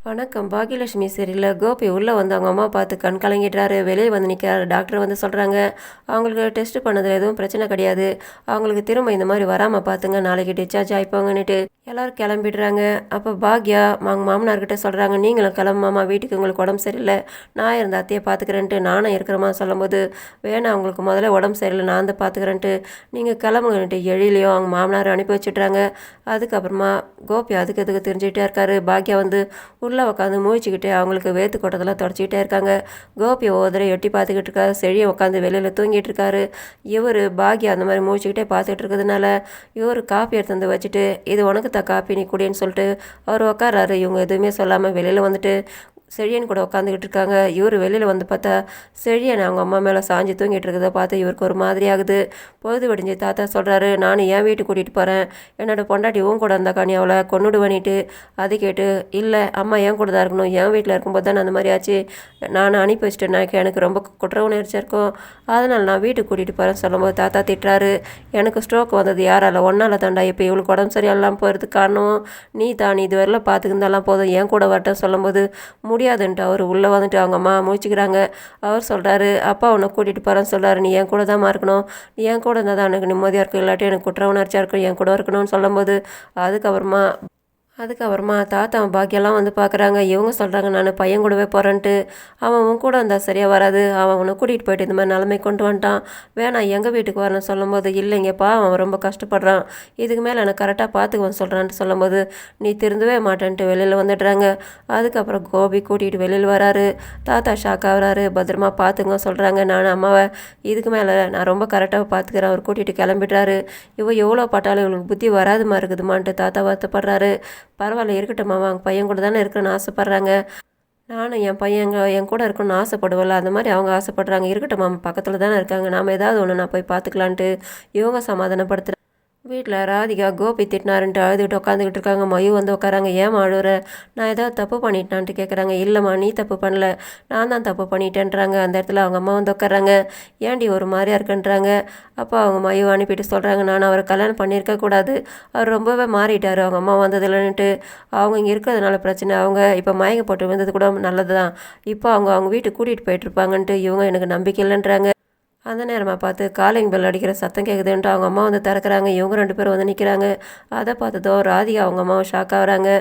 வணக்கம். பாக்கியலட்சுமி சரியில்ல. கோபி உள்ளே வந்து அவங்க அம்மா பார்த்து கண் கலங்கிட்டாரு. வெளியே வந்து நிற்கிறாரு. டாக்டர் வந்து சொல்கிறாங்க, அவங்களுக்கு டெஸ்ட் பண்ணதில் எதுவும் பிரச்சனை கிடையாது. அவங்களுக்கு திரும்ப இந்த மாதிரி வராமல் பார்த்துங்க, நாளைக்கு டிஸ்சார்ஜ் ஆகிப்போங்கன்னுட்டு எல்லோரும் கிளம்பிடுறாங்க. அப்போ பாக்யா அவங்க மாமனார்கிட்ட சொல்கிறாங்க, நீங்களும் கிளம்புமாமா, வீட்டுக்கு உங்களுக்கு உடம்பு சரியில்லை, நான் இருந்த அத்தையை பார்த்துக்கிறேன்ட்டு நானும் இருக்கிறமா சொல்லும்போது, வேணாம் அவங்களுக்கு முதல்ல உடம்பு சரியில்லை, நான் வந்து பார்த்துக்கிறேன்ட்டு நீங்கள் கிளம்புங்கன்ட்டு எழிலையும் அவங்க மாமனார் அனுப்பி வச்சுட்றாங்க. அதுக்கப்புறமா கோபி அதுக்கு தெரிஞ்சுக்கிட்டே இருக்காரு. பாக்யா வந்து உள்ளே உட்காந்து மூழ்கிக்கிட்டே அவங்களுக்கு வேத்து கொட்டதெல்லாம் தொடச்சிக்கிட்டே இருக்காங்க. கோபி ஒவ்வொரு எட்டி பார்த்துக்கிட்டு இருக்காரு. செழியை உட்காந்து வெளியில் தூங்கிட்டு இருக்காரு. இவர் பாக்யா அந்த மாதிரி மூழ்கிக்கிட்டே பார்த்துட்டு இருக்கிறதுனால இவர் காப்பி எடுத்து வந்து வச்சுட்டு, இது உனக்கு காப்பி நீ குடின்னு சொல்லிட்டு அவர் உட்காராரு. இவங்க எதுவுமே சொல்லாமல் வெளியில் வந்துட்டு செழியன் கூட உட்காந்துக்கிட்டு இருக்காங்க. இவர் வெளியில் வந்து பார்த்தா செழியன் அவங்க அம்மா மேலே சாஞ்சி தூங்கிட்டு இருக்கிறத பார்த்து இவருக்கு ஒரு மாதிரி ஆகுது. பொழுது விடிஞ்சு தாத்தா சொல்கிறாரு, நான் என் வீட்டுக்கு கூட்டிகிட்டு போகிறேன், என்னோடய பொண்டாட்டி உன் கூட இருந்தாக்கா நீ அவளை கொண்டுடு பண்ணிட்டு. அது கேட்டு, இல்லை அம்மா என் கூட தான் இருக்கணும், என் வீட்டில் இருக்கும்போது தான் அந்த மாதிரி ஆச்சு, நான் அனுப்பி வச்சுட்டேன், எனக்கு ரொம்ப குற்ற உணர்ச்சியாக இருக்கும், அதனால் நான் வீட்டுக்கு கூட்டிகிட்டு போகிறேன்னு சொல்லும்போது தாத்தா திட்டுறாரு. எனக்கு ஸ்ட்ரோக் வந்தது யாரால, ஒன்றால் தாண்டா, இப்போ இவளுக்கு உடம்பு சரியாலாம் போகிறதுக்கு காரணம் நீ தான், நீ இது வரலாம் பார்த்துக்கிருந்தாலாம் போதும், என் கூட வரட்டும் சொல்லும்போது முடியாதுன்ட்டு அவர் உள்ளே வந்துட்டு அவங்க அம்மா முடிச்சுக்கிறாங்க. அவர் சொல்கிறாரு, அப்பா உன்னை கூட்டிகிட்டு போகிறேன்னு சொல்கிறாரு, நீ என் கூட தான் இருக்கணும், நீ என் கூட இருந்தால் தான் எனக்கு நிம்மதியாக இருக்கும், இல்லாட்டி எனக்கு குற்ற உணர்ச்சியாக இருக்கும், என் கூட இருக்கணும்னு சொல்லும்போது அதுக்கப்புறமா தாத்தா பாக்கியெல்லாம் வந்து பார்க்குறாங்க. இவங்க சொல்கிறாங்க, நான் பையன் கூடவே போகிறேன்ட்டு, அவன் உன் கூட இருந்தால் சரியாக வராது, அவன் உன்னை கூட்டிகிட்டு போயிட்டு இந்த மாதிரி நிலைமை கொண்டு வந்துட்டான், வேணாம் எங்கள் வீட்டுக்கு வரணும்னு சொல்லும்போது, இல்லைங்கப்பா அவன் ரொம்ப கஷ்டப்படுறான், இதுக்கு மேலே எனக்கு கரெக்டாக பார்த்துக்குவேன் சொல்கிறான்ட்டு சொல்லும்போது, நீ திருந்தவே மாட்டேன்ட்டு வெளியில் வந்துடுறாங்க. அதுக்கப்புறம் கோபி கூட்டிகிட்டு வெளியில் வராரு. தாத்தா ஷாக் ஆகுறாரு. பத்திரமா பார்த்துங்க சொல்கிறாங்க. நான் அம்மாவை இதுக்கு மேலே நான் ரொம்ப கரெக்டாக பார்த்துக்கிறேன். அவர் கூட்டிகிட்டு கிளம்பிடுறாரு. எவ்வளோ பட்டாலும் இவங்களுக்கு புத்தி வராதுமா இருக்குதுமான்ட்டு தாத்தா வருத்தப்படுறாரு. பரவாயில்ல இருக்கட்டும் மாமா, அவங்க பையன் கூட தானே இருக்கணும்னு ஆசைப்பட்றாங்க, நானும் என் பையன் என் கூட இருக்கணும்னு ஆசைப்படுவல, அந்த மாதிரி அவங்க ஆசைப்படுறாங்க, இருக்கட்டும் மாமா, பக்கத்தில் தானே இருக்காங்க, நாம் ஏதாவது ஒன்று நான் போய் பார்த்துக்கலான்ட்டு இவங்க சமாதானப்படுத்துகிறாங்க. வீட்டில் ராதிகா கோபி திட்டினாருன்ட்டு அழுதுகிட்டு உட்காந்துக்கிட்டு இருக்காங்க. மயு வந்து உட்காராங்க. ஏன் அழுகுற, நான் ஏதாவது தப்பு பண்ணிட்டேன்ட்டு கேட்குறாங்க. இல்லைம்மா நீ தப்பு பண்ணல, நான் தான் தப்பு பண்ணிட்டேன்றாங்க. அந்த இடத்துல அவங்க அம்மா வந்து உட்காராங்க. ஏன்டி ஒரு மாதிரியா இருக்குன்றாங்க. அப்போ அவங்க மயு அனுப்பிட்டு சொல்கிறாங்க, நான் அவரை கல்யாணம் பண்ணியிருக்கக்கூடாது, அவர் ரொம்பவே மாறிட்டார் அவங்க அம்மா வந்ததில்லைன்ட்டு, அவங்க இங்கே இருக்கிறதுனால பிரச்சனை, அவங்க இப்போ மயங்க போட்டு வந்தது கூட நல்லது தான், இப்போ அவங்க வீட்டுக்கு கூட்டிகிட்டு போயிட்டுருப்பாங்கன்ட்டு இவங்க எனக்கு நம்பிக்கை இல்லைன்றாங்க. அந்த நேரமாக பார்த்து காலிங் பெல் அடிக்கிற சத்தம் கேட்குதுன்ட்டு அவங்க அம்மா வந்து திறக்கிறாங்க. இவங்க 2 பேரும் வந்து நிற்கிறாங்க. அதை பார்த்ததும் ராதிகா அவங்க அம்மாவும் ஷாக் ஆகுறாங்க.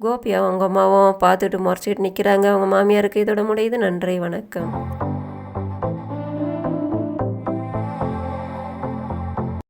கோபி அவங்க அம்மாவும் பார்த்துட்டு முறைச்சிட்டு நிற்கிறாங்க. அவங்க மாமியாருக்கு இதோட முடியுது. நன்றி, வணக்கம்.